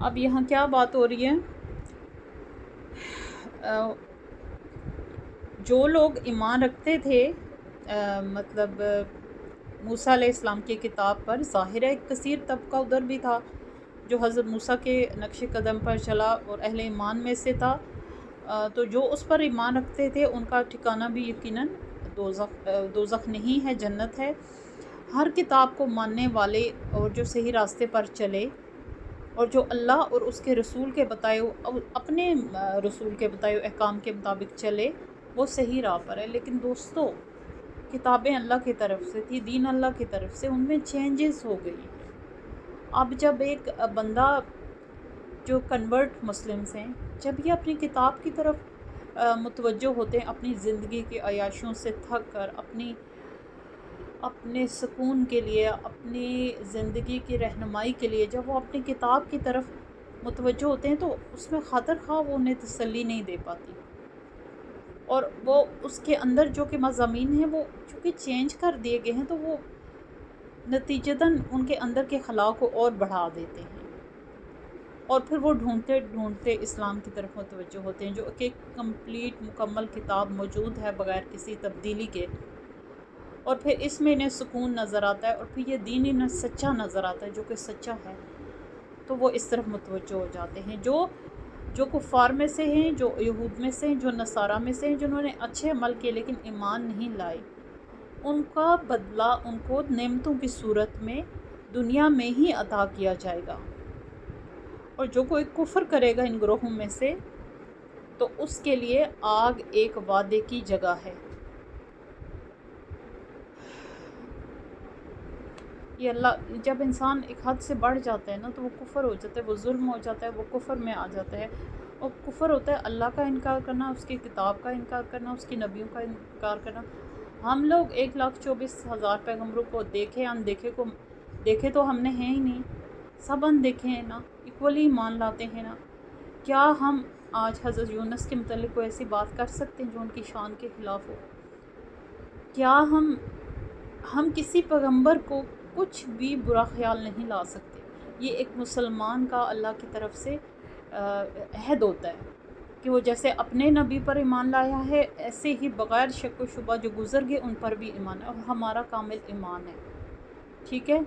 اب یہاں کیا بات ہو رہی ہے، جو لوگ ایمان رکھتے تھے مطلب موسیٰ علیہ السلام کی کتاب پر، ظاہر ہے ایک کثیر طبقہ ادھر بھی تھا جو حضرت موسیٰ کے نقش قدم پر چلا اور اہل ایمان میں سے تھا، تو جو اس پر ایمان رکھتے تھے ان کا ٹھکانہ بھی یقیناً دوزخ نہیں ہے، جنت ہے۔ ہر کتاب کو ماننے والے اور جو صحیح راستے پر چلے اور جو اللہ اور اس کے رسول کے بتائے اپنے رسول کے بتائے احکام کے مطابق چلے، وہ صحیح راہ پر ہے۔ لیکن دوستو، کتابیں اللہ کی طرف سے تھی، دین اللہ کی طرف سے، ان میں چینجز ہو گئی ہیں۔ اب جب ایک بندہ جو کنورٹ مسلمز ہیں، جب یہ اپنی کتاب کی طرف متوجہ ہوتے ہیں، اپنی زندگی کی عیاشیوں سے تھک کر اپنے سکون کے لیے، اپنی زندگی کی رہنمائی کے لیے جب وہ اپنی کتاب کی طرف متوجہ ہوتے ہیں، تو اس میں خاطر خواہ وہ انہیں تسلی نہیں دے پاتی، اور وہ اس کے اندر جو کہ مضامین ہیں وہ چونکہ چینج کر دیے گئے ہیں، تو وہ نتیجتاً ان کے اندر کے خلا کو اور بڑھا دیتے ہیں، اور پھر وہ ڈھونڈتے ڈھونڈتے اسلام کی طرف متوجہ ہوتے ہیں، جو کہ کمپلیٹ مکمل کتاب موجود ہے بغیر کسی تبدیلی کے، اور پھر اس میں انہیں سکون نظر آتا ہے، اور پھر یہ دین انہیں سچا نظر آتا ہے جو کہ سچا ہے، تو وہ اس طرف متوجہ ہو جاتے ہیں۔ جو کفار میں سے ہیں، جو یہود میں سے ہیں، جو نصارہ میں سے ہیں، جنہوں نے اچھے عمل کیے لیکن ایمان نہیں لائے، ان کا بدلہ ان کو نعمتوں کی صورت میں دنیا میں ہی عطا کیا جائے گا، اور جو کوئی کفر کرے گا ان گروہوں میں سے، تو اس کے لیے آگ ایک وعدے کی جگہ ہے۔ یہ اللہ، جب انسان ایک حد سے بڑھ جاتا ہے نا، تو وہ کفر ہو جاتا ہے، وہ ظلم ہو جاتا ہے، وہ کفر میں آ جاتا ہے، اور کفر ہوتا ہے اللہ کا انکار کرنا، اس کی کتاب کا انکار کرنا، اس کی نبیوں کا انکار کرنا۔ ہم لوگ 1,24,000 پیغمبروں کو دیکھے دیکھے تو ہم نے ہیں ہی نہیں، سب اندیکھے ہیں نا، ایکولی ایمان لاتے ہیں نا۔ کیا ہم آج حضرت یونس کے متعلق کوئی ایسی بات کر سکتے ہیں جو ان کی شان کے خلاف ہو؟ کیا ہم کسی پیغمبر کو کچھ بھی برا خیال نہیں لا سکتے؟ یہ ایک مسلمان کا اللہ کی طرف سے عہد ہوتا ہے کہ وہ جیسے اپنے نبی پر ایمان لایا ہے، ایسے ہی بغیر شک و شبہ جو گزر گئے ان پر بھی ایمان ہے، اور ہمارا کامل ایمان ہے، ٹھیک ہے۔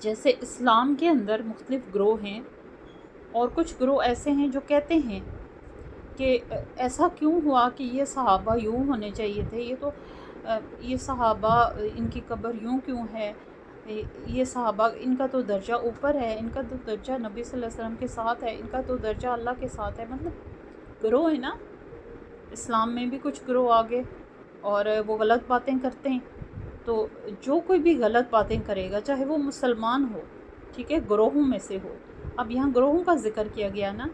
جیسے اسلام کے اندر مختلف گروہ ہیں، اور کچھ گروہ ایسے ہیں جو کہتے ہیں کہ ایسا کیوں ہوا کہ یہ صحابہ یوں ہونے چاہیے تھے، یہ صحابہ ان کی قبر یوں کیوں ہے، یہ صحابہ ان کا تو درجہ اوپر ہے، ان کا تو درجہ نبی صلی اللہ علیہ وسلم کے ساتھ ہے، ان کا تو درجہ اللہ کے ساتھ ہے۔ مطلب گروہ ہے نا، اسلام میں بھی کچھ گروہ آگے، اور وہ غلط باتیں کرتے ہیں، تو جو کوئی بھی غلط باتیں کرے گا، چاہے وہ مسلمان ہو، ٹھیک ہے، گروہوں میں سے ہو۔ اب یہاں گروہوں کا ذکر کیا گیا نا،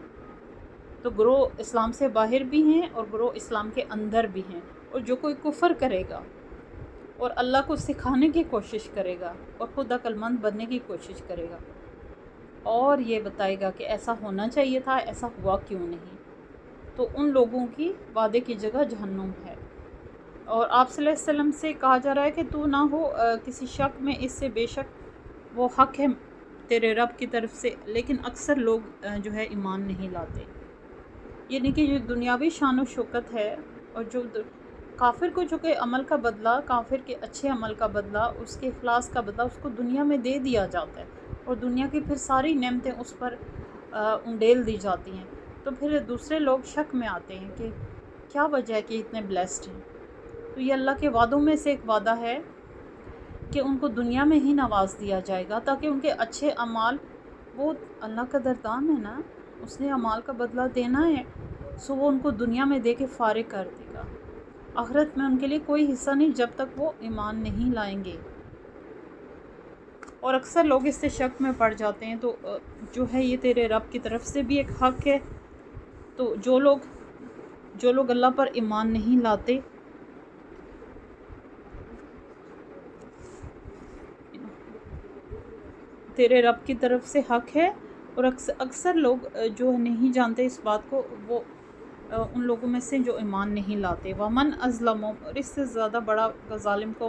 تو گروہ اسلام سے باہر بھی ہیں اور گروہ اسلام کے اندر بھی ہیں، اور جو کوئی کفر کرے گا اور اللہ کو سکھانے کی کوشش کرے گا اور خود عقل مند بننے کی کوشش کرے گا، اور یہ بتائے گا کہ ایسا ہونا چاہیے تھا، ایسا ہوا کیوں نہیں، تو ان لوگوں کی وعدے کی جگہ جہنم ہے۔ اور آپ صلی اللہ علیہ وسلم سے کہا جا رہا ہے کہ تو نہ ہو کسی شک میں اس سے، بے شک وہ حق ہے تیرے رب کی طرف سے، لیکن اکثر لوگ جو ہے ایمان نہیں لاتے۔ یعنی کہ جو دنیاوی شان و شوکت ہے، اور جو کافر کو جو کہ عمل کا بدلہ، کافر کے اچھے عمل کا بدلہ، اس کے اخلاص کا بدلہ اس کو دنیا میں دے دیا جاتا ہے، اور دنیا کی پھر ساری نعمتیں اس پر انڈیل دی جاتی ہیں، تو پھر دوسرے لوگ شک میں آتے ہیں کہ کیا وجہ ہے کہ اتنے بلیسڈ ہیں۔ تو یہ اللہ کے وعدوں میں سے ایک وعدہ ہے کہ ان کو دنیا میں ہی نواز دیا جائے گا، تاکہ ان کے اچھے اعمال، وہ اللہ کا قدردان ہے نا، اس نے اعمال کا بدلہ دینا ہے، سو وہ ان کو دنیا میں دے کے فارغ کر دے گا، آخرت میں ان کے لیے کوئی حصہ نہیں جب تک وہ ایمان نہیں لائیں گے۔ اور اکثر لوگ اس سے شک میں پڑ جاتے ہیں، تو جو ہے یہ تیرے رب کی طرف سے بھی ایک حق ہے، تو جو لوگ اللہ پر ایمان نہیں لاتے، تیرے رب کی طرف سے حق ہے، اور اکثر لوگ جو نہیں جانتے اس بات کو، وہ ان لوگوں میں سے جو ایمان نہیں لاتے۔ وَمَنْ أَظْلَمُ، اور اس سے زیادہ بڑا ظالم کو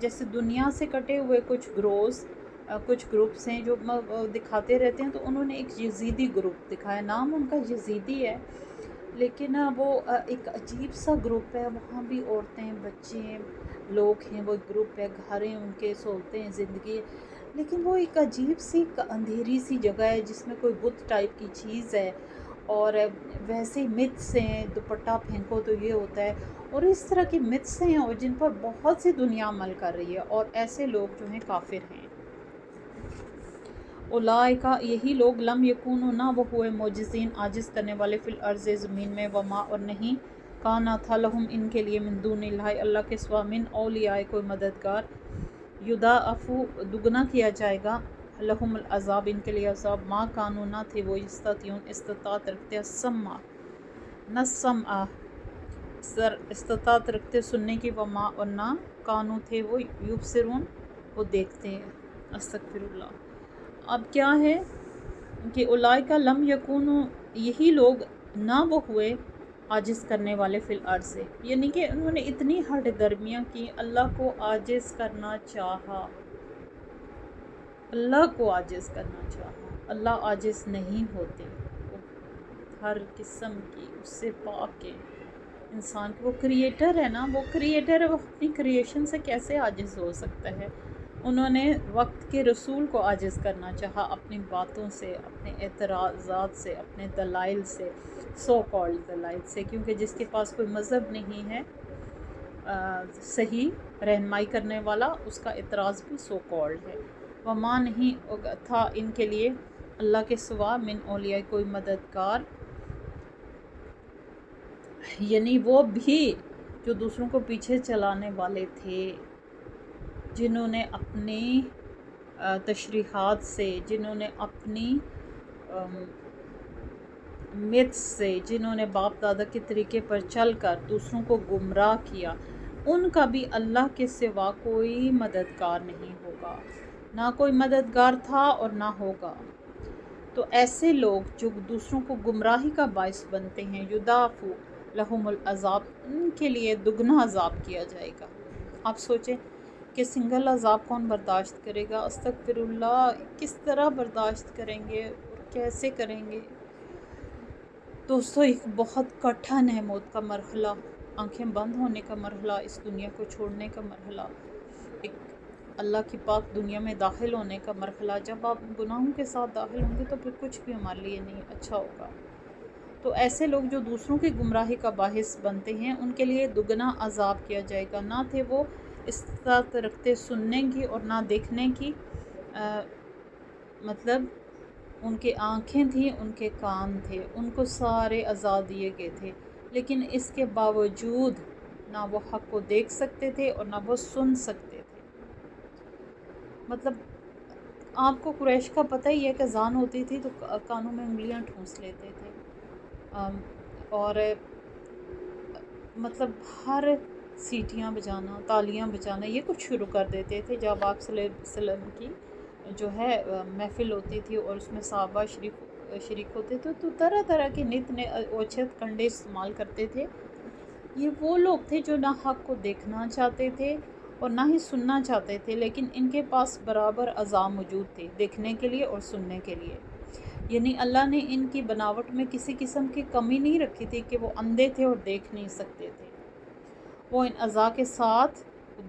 جیسے دنیا سے کٹے ہوئے کچھ کچھ گروپس ہیں جو دکھاتے رہتے ہیں، تو انہوں نے ایک یزیدی گروپ دکھایا، نام ان کا یزیدی ہے، لیکن وہ ایک عجیب سا گروپ ہے، وہاں بھی عورتیں، بچے، لوگ ہیں، وہ گروپ ہے، گھر ہیں ان کے، سہولتیں ہیں، زندگی، لیکن وہ ایک عجیب سی اندھیری سی جگہ ہے جس میں کوئی بت ٹائپ کی چیز ہے، اور ویسے ہی متس ہیں، دوپٹہ پھینکو تو یہ ہوتا ہے، اور اس طرح کی متس ہیں، اور جن پر بہت سی دنیا عمل کر رہی ہے، اور ایسے لوگ جو ہیں کافر ہیں۔ اولئکا، یہی لوگ، لم یکونوا، نہ وہ ہوئے، معجزین، عاجز کرنے والے، فی الارض، زمین میں، وما، اور نہیں، کانا، تھا، لہم، ان کے لیے، من دون اللہ، اللہ کے سوا، من اولیاء، کوئی مددگار، یضاعف، دگنا کیا جائے گا، لہم العذاب، ان کے لیے عذاب، ما کانوا، نہ تھے وہ، یستطیعون، استطاعت رکھتے، سمع، استطاعت رکھتے سننے کی، وما، اور نہ، کانوا تھے وہ، یبصرون، وہ دیکھتے ہیں۔ استغفر اللہ۔ اب کیا ہے کہ اولئکا لم یکونوا، یہی لوگ، نہ وہ ہوئے، عاجز کرنے والے، فی الارض سے، یعنی کہ انہوں نے اتنی ہٹ درمیاں کی، اللہ کو عاجز کرنا چاہا، اللہ کو عاجز کرنا چاہا۔ اللہ عاجز نہیں ہوتے، وہ ہر قسم کی اس سے پاک ہے، انسان کی، وہ کریٹر ہے نا، وہ کریٹر ہے، وہ اپنی کریشن سے کیسے عاجز ہو سکتا ہے؟ انہوں نے وقت کے رسول کو عاجز کرنا چاہا، اپنی باتوں سے، اپنے اعتراضات سے، اپنے دلائل سے، سو کالڈ دلائل سے، کیونکہ جس کے پاس کوئی مذہب نہیں ہے صحیح رہنمائی کرنے والا، اس کا اعتراض بھی سو کالڈ ہے۔ وما، نہیں تھا ان کے لیے، اللہ کے سوا، من اولیاء، کوئی مددگار، یعنی وہ بھی جو دوسروں کو پیچھے چلانے والے تھے، جنہوں نے اپنی تشریحات سے، جنہوں نے اپنی متس سے، جنہوں نے باپ دادا کے طریقے پر چل کر دوسروں کو گمراہ کیا، ان کا بھی اللہ کے سوا کوئی مددگار نہیں ہوگا، نہ کوئی مددگار تھا اور نہ ہوگا۔ تو ایسے لوگ جو دوسروں کو گمراہی کا باعث بنتے ہیں، یضاعف لہم العذاب، ان کے لیے دگنا عذاب کیا جائے گا۔ آپ سوچیں کہ سنگل عذاب کون برداشت کرے گا؟ استغفر اللہ، کس طرح برداشت کریں گے اور کیسے کریں گے؟ دوستو، ایک بہت کٹھن ہے موت کا مرحلہ، آنکھیں بند ہونے کا مرحلہ، اس دنیا کو چھوڑنے کا مرحلہ، ایک اللہ کی پاک دنیا میں داخل ہونے کا مرحلہ۔ جب آپ گناہوں کے ساتھ داخل ہوں گے تو پھر کچھ بھی ہمارے لیے نہیں اچھا ہوگا۔ تو ایسے لوگ جو دوسروں کی گمراہی کا باعث بنتے ہیں، ان کے لیے دگنا عذاب کیا جائے گا۔ نہ تھے وہ استطاعت رکھتے سننے کی اور نہ دیکھنے کی، مطلب ان کے آنکھیں تھیں، ان کے کان تھے، ان کو سارے عزا دیے گئے تھے، لیکن اس کے باوجود نہ وہ حق کو دیکھ سکتے تھے اور نہ وہ سن سکتے تھے۔ مطلب آپ کو قریش کا پتہ ہی ہے کہ اذان ہوتی تھی تو کانوں میں انگلیاں ٹھونس لیتے تھے، اور مطلب ہر سیٹیاں بجانا، تالیاں بجانا، یہ کچھ شروع کر دیتے تھے جب آپ صلی اللہ علیہ وسلم کی جو ہے محفل ہوتی تھی اور اس میں صحابہ شریک ہوتے تھے، تو طرح طرح کے نت اوچھت کنڈے استعمال کرتے تھے۔ یہ وہ لوگ تھے جو نہ حق کو دیکھنا چاہتے تھے اور نہ ہی سننا چاہتے تھے، لیکن ان کے پاس برابر اعضاء موجود تھے، دیکھنے کے لیے اور سننے کے لیے۔ یعنی اللہ نے ان کی بناوٹ میں کسی قسم کی کمی نہیں رکھی تھی کہ وہ اندھے تھے اور دیکھ نہیں سکتے تھے۔ وہ ان اعضاء کے ساتھ،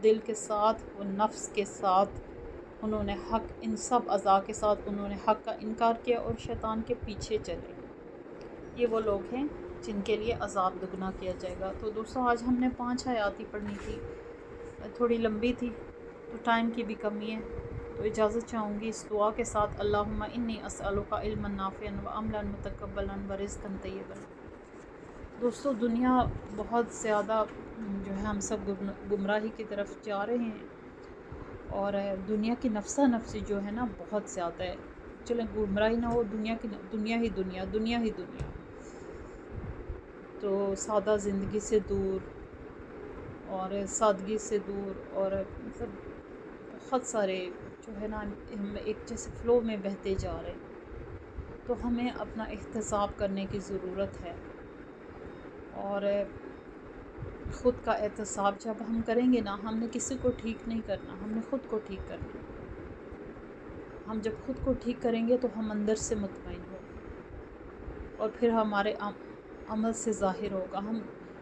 دل کے ساتھ، وہ نفس کے ساتھ، انہوں نے حق، ان سب اعضاء کے ساتھ انہوں نے حق کا انکار کیا اور شیطان کے پیچھے چلے۔ یہ وہ لوگ ہیں جن کے لیے عذاب دگنا کیا جائے گا۔ تو دوستو، آج ہم نے 5 آیات ہی پڑھنی تھی، تھوڑی لمبی تھی، تو ٹائم کی بھی کمی ہے، تو اجازت چاہوں گی اس دعا کے ساتھ، اللہم انی اسألک علما نافعا وعملا متقبلا ورزقا طیبا۔ دوستو، دنیا بہت زیادہ جو ہے ہم سب گمراہی کی طرف جا رہے ہیں، اور دنیا کی نفسا نفسی جو ہے نا بہت زیادہ ہے۔ چلیں گمراہی نہ ہو، دنیا ہی دنیا، تو سادہ زندگی سے دور اور سادگی سے دور، اور مطلب بہت سارے جو ہے نا ہم ایک جیسے فلو میں بہتے جا رہے ہیں، تو ہمیں اپنا احتساب کرنے کی ضرورت ہے، اور خود کا احتساب جب ہم کریں گے نا، ہم نے کسی کو ٹھیک نہیں کرنا، ہم نے خود کو ٹھیک کرنا۔ ہم جب خود کو ٹھیک کریں گے تو ہم اندر سے مطمئن ہوں، اور پھر ہمارے عمل سے ظاہر ہوگا۔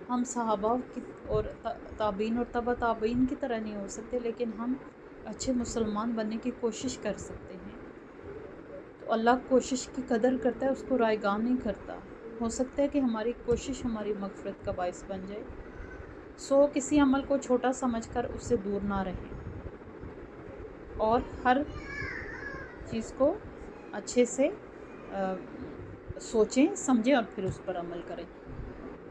ہم صحابہ کی اور تابعین اور تبع تابعین کی طرح نہیں ہو سکتے، لیکن ہم اچھے مسلمان بننے کی کوشش کر سکتے ہیں۔ تو اللہ کوشش کی قدر کرتا ہے، اس کو رائیگاں نہیں کرتا۔ ہو سکتا ہے کہ ہماری کوشش ہماری مغفرت کا باعث بن جائے۔ کسی عمل کو چھوٹا سمجھ کر اس سے دور نہ رہیں، اور ہر چیز کو اچھے سے سوچیں سمجھیں اور پھر اس پر عمل کریں۔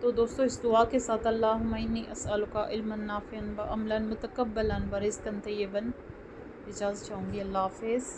تو دوستو، اس دعا کے ساتھ اللہم انی اسألک علما نافعا وعملا متقبلا ورزقا طیبا اجازت چاہوں گی۔ اللہ حافظ۔